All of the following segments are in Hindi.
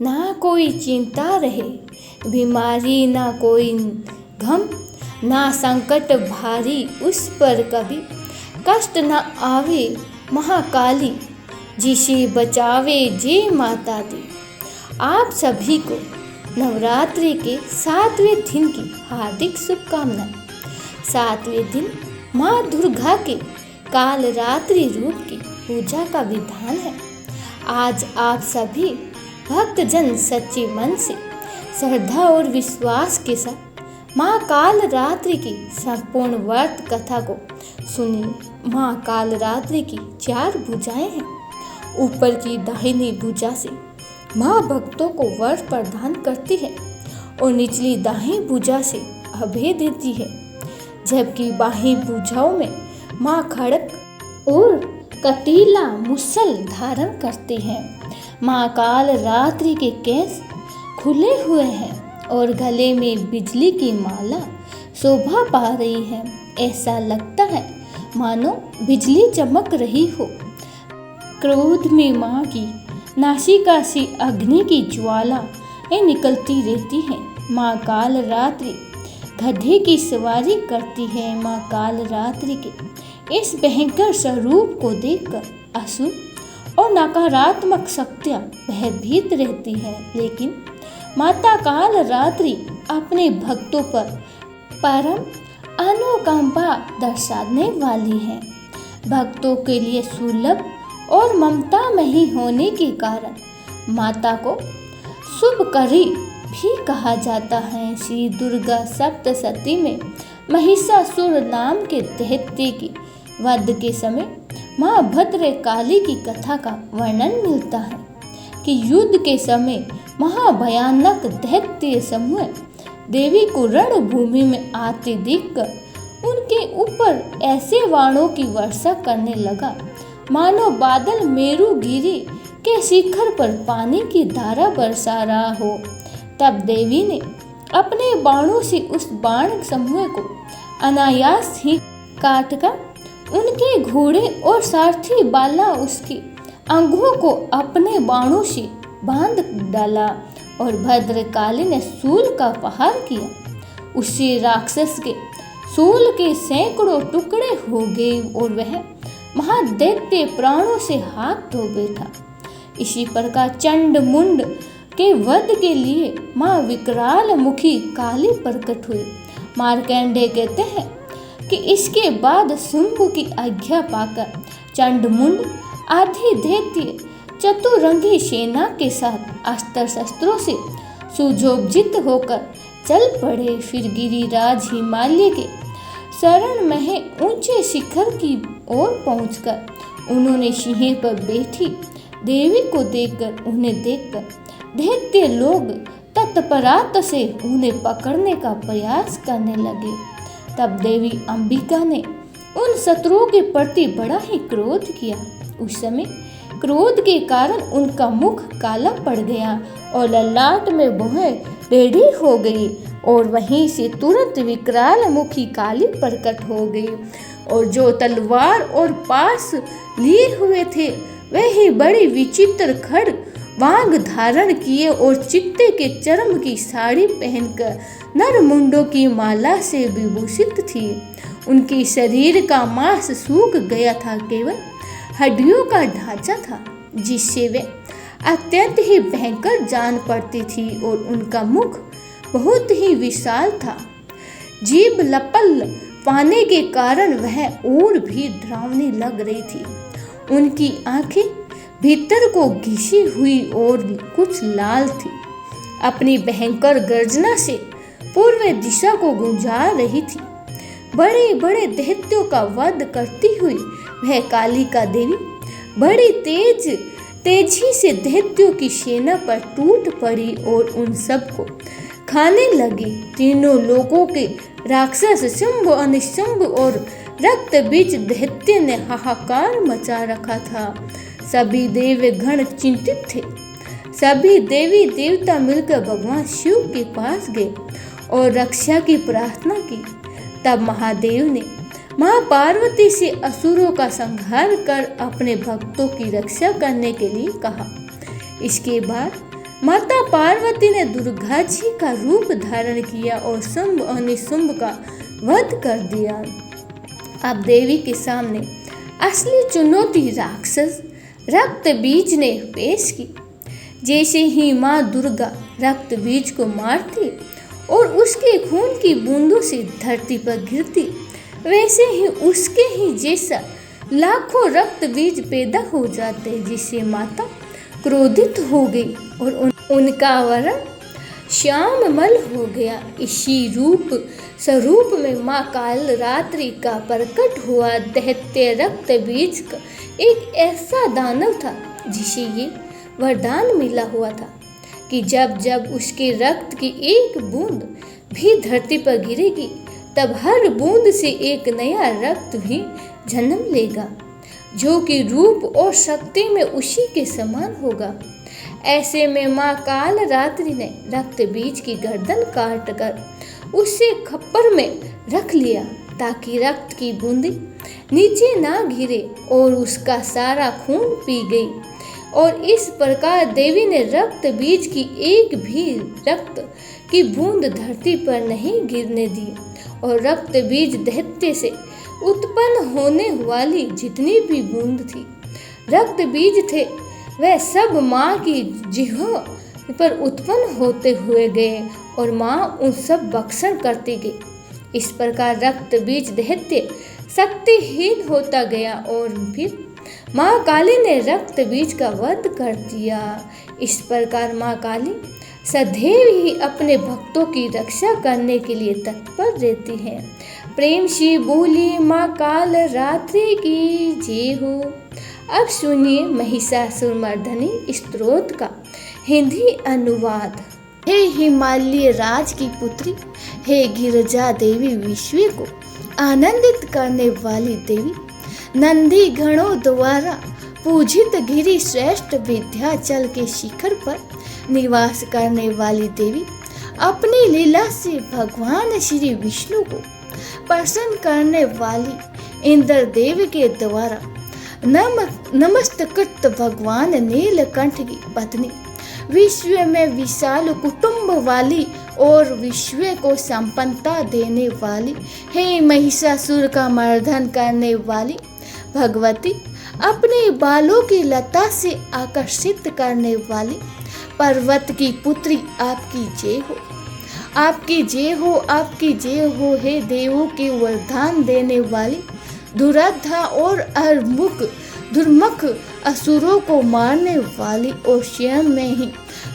ना कोई चिंता रहे, बीमारी ना कोई गम, ना संकट भारी उस पर कभी, कष्ट न आवे महाकाली, जिसे बचावे जे माता दी। आप सभी को नवरात्रि के 7वें दिन की हार्दिक शुभकामनाएं। 7वें दिन माँ दुर्गा के कालरात्रि रूप की पूजा का विधान है। आज आप सभी भक्तजन सच्चे मन से, श्रद्धा और विश्वास के साथ माँ कालरात्रि की संपूर्ण व्रत कथा को सुनिए। माँ कालरात्रि की 4 भुजाएं हैं। ऊपर की दाहिनी भुजा से माँ भक्तों को वर प्रदान करती है और निचली दाहिनी भुजा से अभय देती है, जबकि बाहीं भुजाओं में माँ खड़ग और कटीला मुसल धारण करती है। माँ कालरात्रि के केस खुले हुए हैं और गले में बिजली की माला शोभा पा रही है। ऐसा लगता है मानो बिजली चमक रही हो। क्रोध में माँ की नासिका से अग्नि की ज्वाला निकलती रहती है। माँ कालरात्रि गधे की सवारी करती है। माँ कालरात्रि के इस भयंकर स्वरूप को देखकर असुर और नकारात्मक शक्तियाँ भयभीत रहती हैं, लेकिन माता कालरात्रि अपने भक्तों पर परम अनुकंपा दर्शाने वाली है। भक्तों के लिए सुलभ और ममतामयी होने के कारण माता को शुभकरी भी कहा जाता है। श्री दुर्गा सप्तशती में महिषासुर नाम के दैत्य की वध के समय माँ भद्रकाली की कथा का वर्णन मिलता है कि युद्ध के समय महाभयानक दैत्य समूह देवी को रणभूमि में आते देखकर उनके ऊपर ऐसे बाणों की वर्षा करने लगा मानो बादल मेरुगिरी के शिखर पर पानी की धारा बरसा रहा हो। तब देवी ने अपने बाणों से उस बाण समूह को अनायास ही काटकर उनके घोड़े और सारथी बाला उसकी अंगों को अपने बाणों से बांध डाला और भद्रकाली ने शूल का प्रहार किया। उससे राक्षस के शूल के सैकड़ों टुकड़े हो गए और वह महादैत्य प्राणों से हाथ धो बैठा। इसी प्रकार चंड मुंड के वध के लिए माँ विकराल मुखी काली प्रकट हुई। मार्कंडेय कहते हैं कि इसके बाद शुंभ की आज्ञा पाकर चंडमुंड आदि दैत्य चतुरंगी सेना के साथ अस्त्र शस्त्रों से सुशोभित होकर चल पड़े। फिर गिरिराज हिमालय के शरण में ऊंचे शिखर की ओर पहुंचकर उन्होंने सिंह पर बैठी देवी को देखकर दैत्य लोग तत्परता से उन्हें पकड़ने का प्रयास करने लगे। तब देवी अंबिका ने उन शत्रुओं के प्रति बड़ा ही क्रोध किया। उस समय क्रोध के कारण उनका मुख काला पड़ गया और ललाट में भौहें टेढ़ी हो गई और वहीं से तुरंत विकराल मुखी काली प्रकट हो गई और जो तलवार और पास लिए हुए थे वही बड़ी विचित्र खड्ग वांग धारण किए और चित्ते के चर्म की साड़ी पहनकर नरमुंडों की माला से विभूषित थी। उनके शरीर का मांस सूख गया था, केवल हड्डियों का ढांचा था जिससे वे अत्यंत ही भयंकर जान पड़ती थी और उनका मुख बहुत ही विशाल था। जीभ लपल पाने के कारण वह और भी डरावनी लग रही थी। उनकी आंखें भीतर को घिसी हुई और कुछ लाल थी। अपनी भयंकर गर्जना से पूर्व दिशा को गुंजा रही थी। बड़े बड़े दैत्यों का वध करती हुई वह कालिका देवी बड़ी तेजी से दैत्यों की सेना पर टूट पड़ी और उन सबको खाने लगी। तीनों लोगों के राक्षस शुंभ अनिशुंभ और रक्त बीज दैत्य ने हाहाकार मचा रखा था। सभी देवगण चिंतित थे। सभी देवी देवता मिलकर भगवान शिव के पास गए और रक्षा की प्रार्थना की। तब महादेव ने माँ पार्वती से असुरों का संहार कर अपने भक्तों की रक्षा करने के लिए कहा। इसके बाद माता पार्वती ने दुर्गा जी का रूप धारण किया और शुंभ और निशुंभ का वध कर दिया। अब देवी के सामने असली चुनौती राक्षस रक्त बीज ने पेश की। जैसे ही माँ दुर्गा रक्त बीज को मारती और उसके खून की बूंदों से धरती पर गिरती, वैसे ही उसके ही जैसा लाखों रक्त बीज पैदा हो जाते, जिससे माता क्रोधित हो गई और उनका वरण श्याममल हो गया। इसी रूप स्वरूप में माँ काल रात्रि का प्रकट हुआ दैत्य रक्त बीज का एक ऐसा दानव था जिसे ये वरदान मिला हुआ था कि जब जब उसके रक्त की एक बूंद भी धरती पर गिरेगी, तब हर बूंद से एक नया रक्त भी जन्म लेगा, जो कि रूप और शक्ति में उसी के समान होगा। ऐसे में माँ काल रात्रि ने रक्त बीज की गर्दन काट कर उसे खप्पर में रख लिया, ताकि रक्त की बूंदें नीचे ना गिरे और उसका सारा खून पी गई। और इस प्रकार देवी ने रक्त बीज की एक भी रक्त की बूंद धरती पर नहीं गिरने दी। और रक्त बीज दैत्य से उत्पन्न होने वाली जितनी भी बूंद थी रक्त बीज थे, वह सब माँ की जिह्वा पर उत्पन्न होते हुए गए और माँ उन सब भक्षण करती गई। इस प्रकार रक्त बीज दैत्य शक्तिहीन होता गया और फिर माँ काली ने रक्त बीज का वध कर दिया। इस प्रकार माँ काली सदैव ही अपने भक्तों की रक्षा करने के लिए तत्पर रहती हैं। प्रेम से बोली माँ काल रात्रि की जय हो। अब सुनिए महिषासुरमर्दिनी स्तोत्र का हिंदी अनुवाद। हे हिमालय राज की पुत्री, हे गिरिजा देवी, विश्व को आनंदित करने वाली देवी, नंदी गणों द्वारा पूजित गिरि श्रेष्ठ विंध्याचल के शिखर पर निवास करने वाली देवी, अपनी लीला से भगवान श्री विष्णु को प्रसन्न करने वाली इंद्र देव के द्वारा नमस्कृत भगवान नीलकंठ की पत्नी, विश्व में विशाल कुटुंब वाली और विश्व को संपन्नता देने वाली, हे महिषासुर का मर्दन करने वाली भगवती, अपने बालों की लता से आकर्षित करने वाली पर्वत की पुत्री, आपकी जय हो, आपकी जय हो, आपकी जय हो। हे देवों के वरदान देने वाली, दुराधा और दुर्मुख असुरों को मारने वाली और स्वयं में ही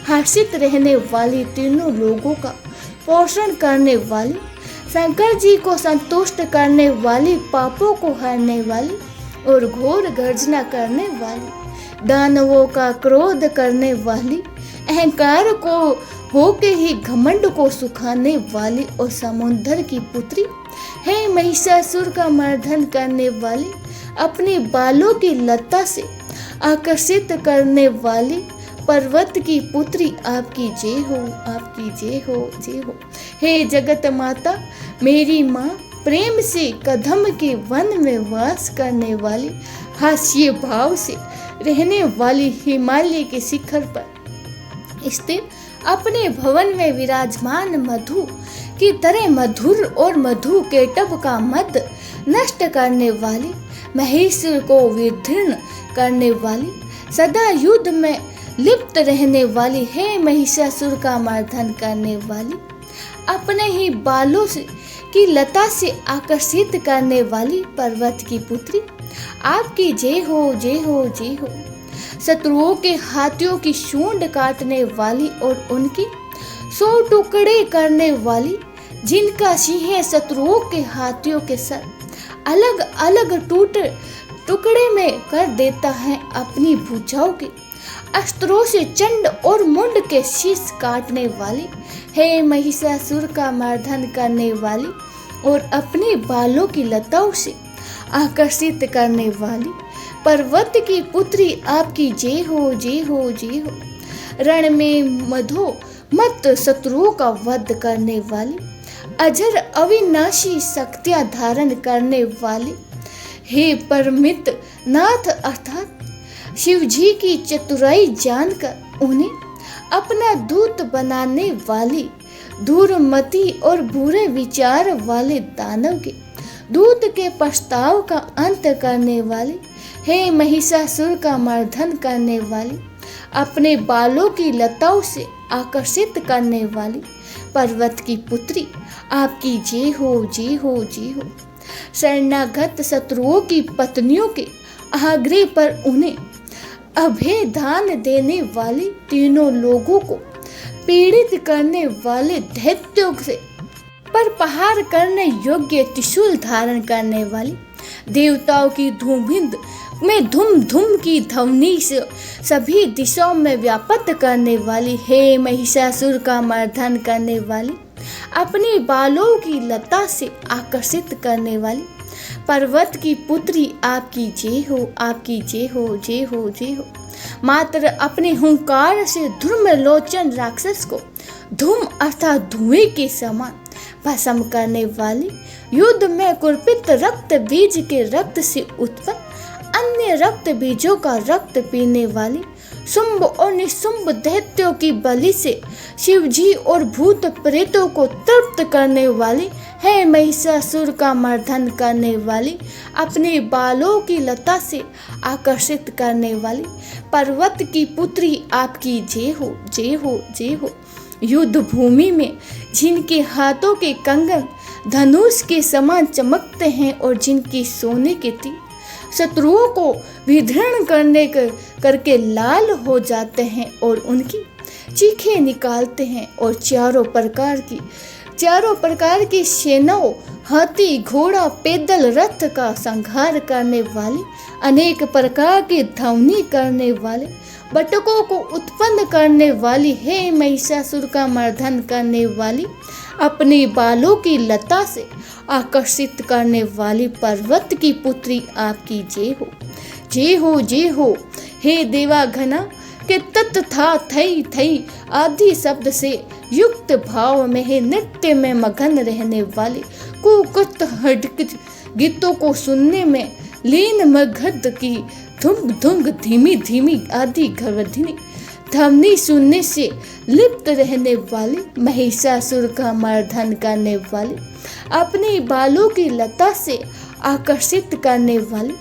हर्षित रहने वाली, तीनों लोगों का पोषण करने वाली, शंकर जी को संतुष्ट करने वाली, पापों को हरने वाली और घोर गर्जना करने वाली, दानवों का क्रोध करने वाली, अहंकार को होके ही घमंड को सुखाने वाली और समुद्र की पुत्री, हे महिषासुर का मर्दन करने वाली, अपने बालों की लता से आकर्षित करने वाली पर्वत की पुत्री, आपकी जय हो, आपकी जय हो, जय हो। हे जगत माता, मेरी माँ, प्रेम से कदम के वन में वास करने वाली, हास्य भाव से रहने वाली, हिमालय के शिखर पर स्थित अपने भवन में विराजमान मधु की तरह मधुर और मधु केटभ का मद नष्ट करने वाली, महेश्वर को विदीर्ण करने वाली, सदा युद्ध में लिप्त रहने वाली, हे महिषासुर का मर्दन करने वाली, अपने ही बालों से की लता से आकर्षित करने वाली पर्वत की पुत्री, आपकी जय हो, जय हो, जय हो। शत्रुओं के हाथियों की सूंड काटने वाली और उनकी 100 टुकड़े करने वाली, जिनका सिंह शत्रुओं के हाथियों के सर अलग अलग टुकड़े में कर देता है, अपनी भुजाओं के अस्त्रों से चंड और मुंड के शीश काटने वाली, हे महिषासुर का मर्दन करने वाली और अपने बालों की लताओं से आकर्षित करने वाली पर्वत की पुत्री, आपकी जय हो, जय हो, जय हो। रण में मधो मत शत्रुओं का वध करने वाली, अजर अविनाशी शक्तियां धारण करने वाली, हे परमित नाथ अर्थात शिव जी की चतुराई जानकर उन्हें अपना दूत बनाने वाली, दूरमति और बुरे विचार वाले दानव के दूत के प्रस्ताव का अंत करने वाली, हे महिषासुर का मर्दन करने वाली, अपने बालों की लताओं से आकर्षित करने वाली पर्वत की पुत्री, आपकी जय हो, जय हो, जय हो। शरणागत शत्रुओं की पत्नियों के आग्रह पर उन्हें अभय दान देने वाली, तीनों लोगों को पीड़ित करने वाले दैत्यों से पर प्रहार करने योग्य त्रिशूल धारण करने वाली, देवताओं की धूमभिंद में धूम धूम की ध्वनि से सभी दिशाओं में व्याप्त करने वाली, हे महिषासुर का मर्दन करने वाली, अपने बालों की लता से आकर्षित करने वाली पर्वत की पुत्री, आपकी जय हो, आपकी जय हो, जय हो, जय हो। मात्र अपने हुंकार से धूम्रलोचन राक्षस को धूम अर्थात धुएं के समान भस्म करने वाली, युद्ध में कुर्पित रक्त बीज के रक्त से उत्पन्न अन्य रक्त बीजों का रक्त पीने वाली, शुंभ और निशुंभ दैत्यों की बलि से शिवजी और भूत प्रेतों को तृप्त करने वाली, है महिषासुर का मर्दन करने वाली, अपने बालों की लता से आकर्षित करने वाली पर्वत की पुत्री, आपकी जय हो, जय हो, जय हो। युद्ध भूमि में जिनके हाथों के कंगन धनुष के समान चमकते हैं और जिनकी सोने के तीर शत्रुओं को विदीर्ण करके लाल हो जाते हैं और उनकी चीखें निकालते हैं, और चारों प्रकार की सेनाओं, हाथी, घोड़ा, पैदल, रथ का संहार करने वाली, अनेक प्रकार की ध्वनि करने वाले, बटकों को उत्पन्न करने वाली, हे महिषासुर का मर्दन करने वाली, अपने बालों की लता से आकर्षित करने वाली पर्वत की पुत्री, आपकी जय हो, जय हो, जय हो। हे देवाघना के तत्था थई थई आदि शब्द से युक्त भाव में है नृत्य में मगन रहने वाले, कुकुत हडकित गीतों को सुनने में लीन मगध की धुम धुंग धीमी धीमी आदि गर्वधिनी ध्वनि सुनने से लिप्त रहने वाली, महिषासुर का मर्दन करने वाली, अपने बालों की लता से आकर्षित करने वाली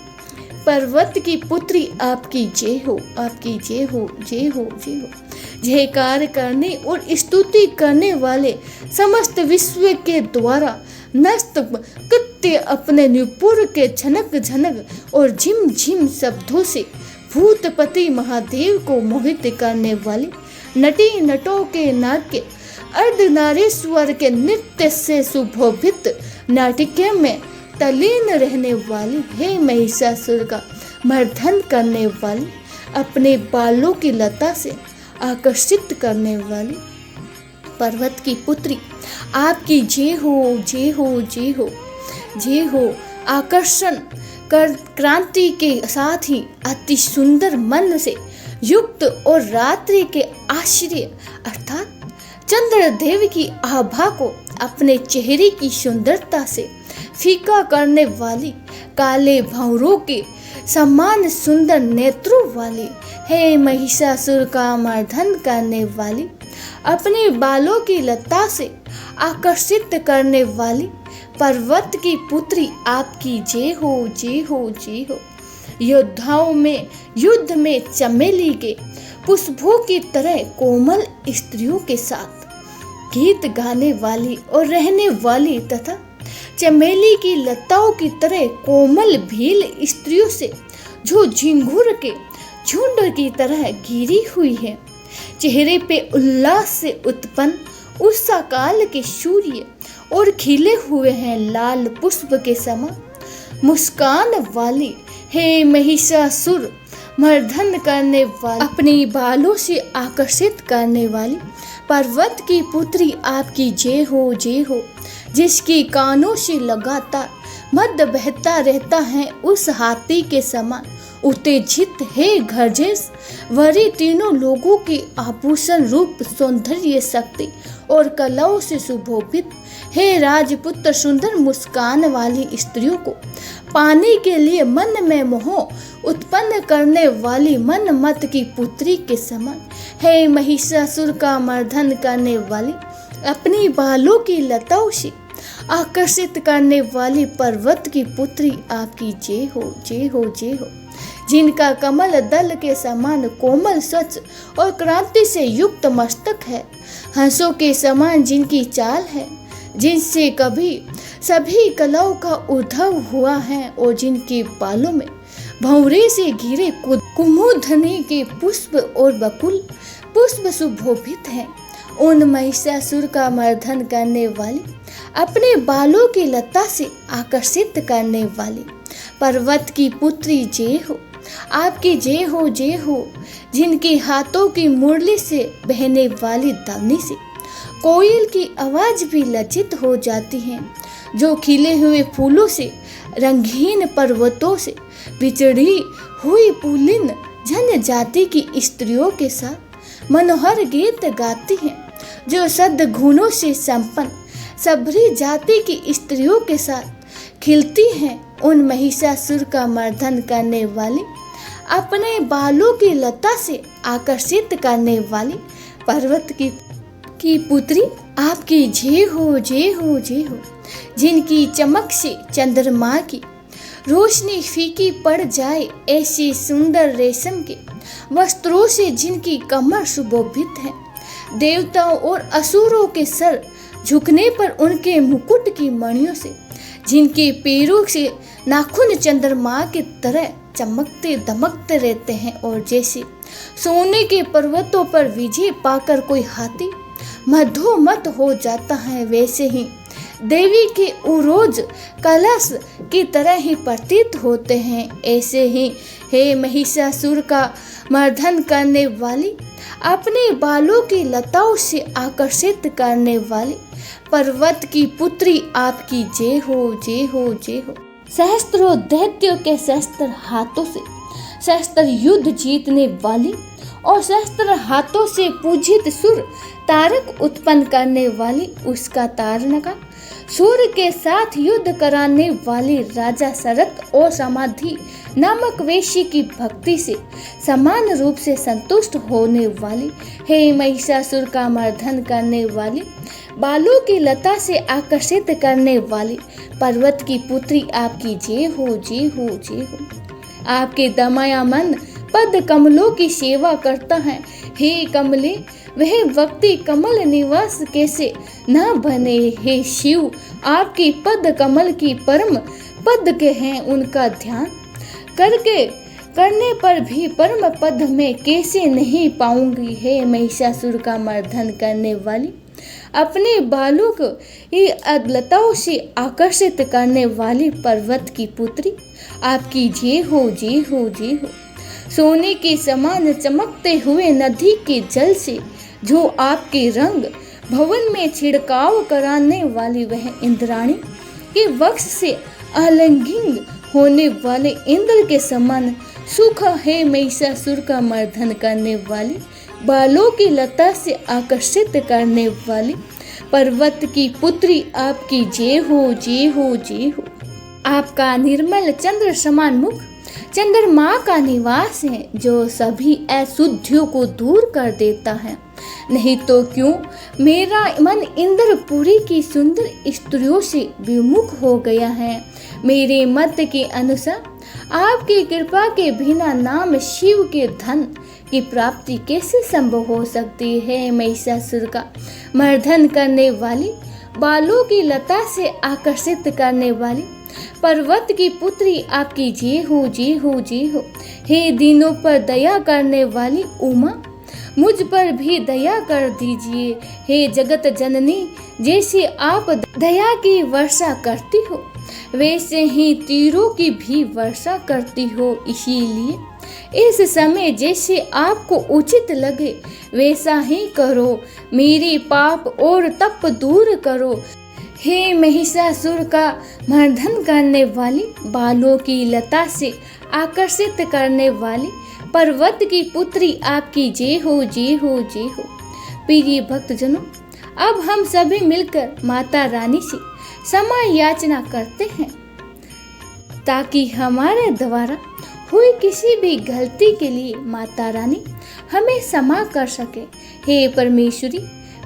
पर्वत की पुत्री, आपकी जय हो, आपकी जय हो, जय हो, जय हो। जयकार करने और स्तुति करने वाले समस्त विश्व के द्वारा नष्ट कृत्य अपने नुपुर के झनक झनक और झिम झिम शब्दों से भूतपति महादेव को मोहित करने वाली, नटी नटों के नाट्य अर्धनारीश्वर के नृत्य से सुशोभित नाटिके में तल्लीन रहने वाली, हे महिषासुर का मर्दन करने वाली, अपने बालों की लता से आकर्षित करने वाली पर्वत की पुत्री, आपकी जय हो, जय हो, जय हो, जय हो। आकर्षण कर क्रांति के साथ ही अति सुंदर मन से युक्त और रात्रि के आश्चर्य अर्थात चंद्रदेव की आभा को अपने चेहरे की सुंदरता से फीका करने वाली, काले भंवरों के समान सुंदर नेत्रों वाली, हे महिषासुर का मर्दन करने वाली, अपने बालों की लता से आकर्षित करने वाली पर्वत की पुत्री, आपकी जय हो, जय हो, जय हो। योद्धाओं में युद्ध में चमेली के पुष्पों की तरह कोमल स्त्रियों के साथ गीत गाने वाली और रहने वाली तथा चमेली की लताओं की तरह कोमल भील स्त्रियों से जो झिंगुर के झुंड की तरह घिरी हुई है, चेहरे पे उल्लास से उत्पन्न उषा काल के सूर्य और खिले हुए हैं लाल पुष्प के समान मुस्कान वाली, हे महिषासुर मर्दन करने वाली, अपने बालों से आकर्षित करने वाली पर्वत की पुत्री, आपकी जय हो, जय हो। जिसके कानों से लगातार मद बहता रहता है उस हाथी के समान उत्तेजित है गर्जेश वरी तीनों लोगों के आभूषण रूप सौंदर्य शक्ति और कलाओं से सुशोभित हे राजपुत्र सुंदर मुस्कान वाली स्त्रियों को पाने के लिए मन में मोह उत्पन्न उत्पन्न करने वाली मन मत की पुत्री के समान, हे महिषासुर का मर्दन करने वाली, अपनी बालों की लताओं से आकर्षित करने वाली पर्वत की पुत्री आपकी जय हो, जय हो, जय हो। जिनका कमल दल के समान कोमल स्वच्छ और क्रांति से युक्त मस्तक है, हंसों के समान जिनकी चाल है, जिनसे कभी सभी कलाओं का उद्भव हुआ है, और जिनके बालों में भंवरे से घिरे कुमुदनी के पुष्प और बकुल पुष्प सुशोभित हैं, उन महिषासुर का मर्दन करने वाली, अपने बालों की लता से आकर्षित करने वाली पर्वत की पुत्री जय हो, आपकी जय हो, जय हो। जिनके हाथों की मुरली से बहने वाली दावनी से कोयल की आवाज भी लज्जित हो जाती है, जो खिले हुए फूलों से रंगीन पर्वतों से बिछड़ी हुई पुलिन जनजाति की स्त्रियों के साथ मनोहर गीत गाती हैं, जो सद्गुणों से संपन्न सबरी जाति की स्त्रियों के साथ खिलती हैं, उन महिषासुर का मर्दन करने वाली, अपने बालों की लता से आकर्षित करने वाली पर्वत की पुत्री आपकी जय हो, जय हो, जय हो। जिनकी चमक से चंद्रमा की रोशनी फीकी पड़ जाए, ऐसे सुंदर रेशम के वस्त्रों से जिनकी कमर सुशोभित है, देवताओं और असुरों के सर झुकने पर उनके मुकुट की मणियों से जिनके पैरों से नाखून चंद्रमा की तरह चमकते दमकते रहते हैं, और जैसे सोने के पर्वतों पर विजय पाकर कोई हाथी मधोमत हो जाता है, वैसे ही देवी के उरोज कलश की तरह ही प्रतीत होते हैं। ऐसे ही हे महिषासुर का मर्दन करने वाली, अपने बालों की लताओं से आकर्षित करने वाली पर्वत की पुत्री आपकी जय हो, जय हो, जय हो। सहस्त्रों दैत्यों के सहस्त्र हाथों से सहस्त्र युद्ध जीतने वाली और सहस्त्र हाथों से पूजित सुर तारक उत्पन्न करने वाली, उसका तारनका सूर्य के साथ युद्ध कराने वाली राजा शरत और समाधि नामक वेश्य की भक्ति से समान रूप से संतुष्ट होने वाली, हे महिषासुर का मर्दन करने वाली, बालों की लता से आकर्षित करने वाली पर्वत की पुत्री आपकी जय हो, जय हो, जय हो। आपके दमयमान पद कमलों की सेवा करता है, हे कमले, वह व्यक्ति कमल निवास कैसे न बने, हे शिव, आपकी पद कमल की परम पद के हैं, उनका ध्यान करने पर भी परम पद में कैसे नहीं पाऊंगी, हे महिषासुर का मर्दन करने वाली, अपने बालों को लताओं से आकर्षित करने वाली पर्वत की पुत्री आपकी जय हो, जय हो, जय हो। सोने के समान चमकते हुए नदी के जल से जो आपके रंग भवन में छिड़काव कराने वाली, वह इंद्राणी के वक्ष से आलिंगित होने वाले इंद्र के समान सुख है, महिषासुर का मर्दन करने वाली, बालों की लता से आकर्षित करने वाली पर्वत की पुत्री आपकी जय हो, जय हो, जय हो। आपका निर्मल चंद्र समान मुख चंद्रमा का निवास है, जो सभी अशुद्धियों को दूर कर देता है। नहीं तो क्यों मेरा मन इंद्रपुरी की सुंदर स्त्रियों से विमुख हो गया है। मेरे मत के अनुसार आपकी कृपा के बिना नाम शिव के धन की प्राप्ति कैसे संभव हो सकती है। महिषासुर का मर्दन करने वाली, बालों की लता से आकर्षित करने वाली पर्वत की पुत्री आपकी जय हो, जय हो, जय हो। हे दीनों पर दया करने वाली उमा, मुझ पर भी दया कर दीजिए। हे जगत जननी, जैसे आप दया की वर्षा करती हो, वैसे ही तीरों की भी वर्षा करती हो। इसीलिए इस समय जैसे आपको उचित लगे वैसा ही करो, मेरे पाप और तप दूर करो। हे महिषासुर का मर्दन करने वाली, बालों की लता से आकर्षित करने वाली पर्वत की पुत्री आपकी जय हो, जय हो, जय हो। प्रिय भक्तजनों, अब हम सभी मिलकर माता रानी से क्षमा याचना करते हैं, ताकि हमारे द्वारा हुई किसी भी गलती के लिए माता रानी हमें क्षमा कर सके। हे परमेश्वरी,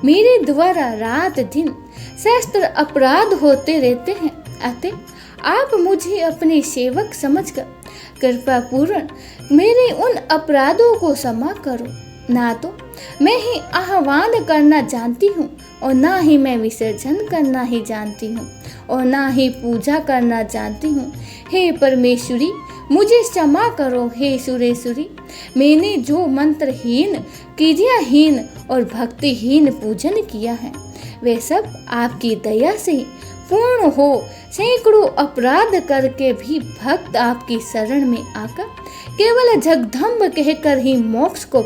मेरे द्वारा रात दिन सहस्त्र अपराध होते रहते हैं, अतः आप मुझे अपने सेवक समझकर कृपा पूर्ण मेरे उन अपराधों को क्षमा करो। ना तो मैं ही आह्वान करना जानती हूँ और ना ही मैं विसर्जन करना ही जानती हूँ और ना ही पूजा करना जानती हूँ। हे परमेश्वरी, मुझे क्षमा करो। हे सुरेश्वरी, मैंने जो मंत्रहीन, क्रियाहीन और भक्तिहीन पूजन किया है वे सब आपकी दया से पूर्ण हो। सैकड़ों अपराध करके भी भक्त आपकी शरण में आकर केवल जगदम्ब कहकर ही मोक्ष को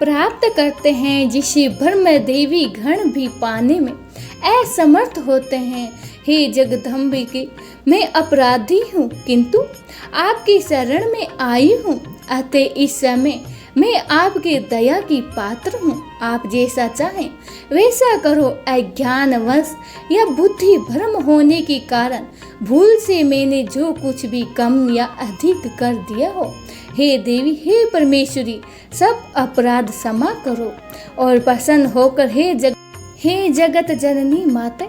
प्राप्त करते हैं, जिसे ब्रह्म देवी गण भी पाने में असमर्थ होते हैं। हे जगदम्बिके, मैं अपराधी हूँ किंतु आपकी शरण में आई हूँ, अतः इस समय मैं आपके दया की पात्र हूँ। आप जैसा चाहें वैसा करो। अज्ञानवश या बुद्धि भ्रम होने के कारण भूल से मैंने जो कुछ भी कम या अधिक कर दिया हो, हे देवी, हे परमेश्वरी, सब अपराध क्षमा करो और प्रसन्न होकर हे जगत जननी माता,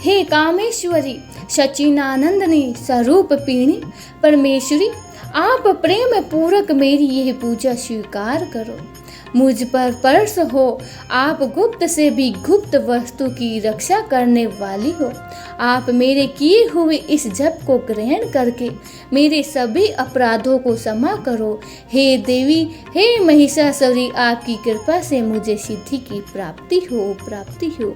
हे कामेश्वरी, सच्चिदानंदनी स्वरूप पीणी परमेश्वरी, आप प्रेम पूर्वक मेरी यह पूजा स्वीकार करो। मुझ पर परस हो। आप गुप्त से भी गुप्त वस्तु की रक्षा करने वाली हो। आप मेरे किए हुए इस जप को ग्रहण करके मेरे सभी अपराधों को क्षमा करो। हे देवी, हे महिषासुरी, आपकी कृपा से मुझे सिद्धि की प्राप्ति हो।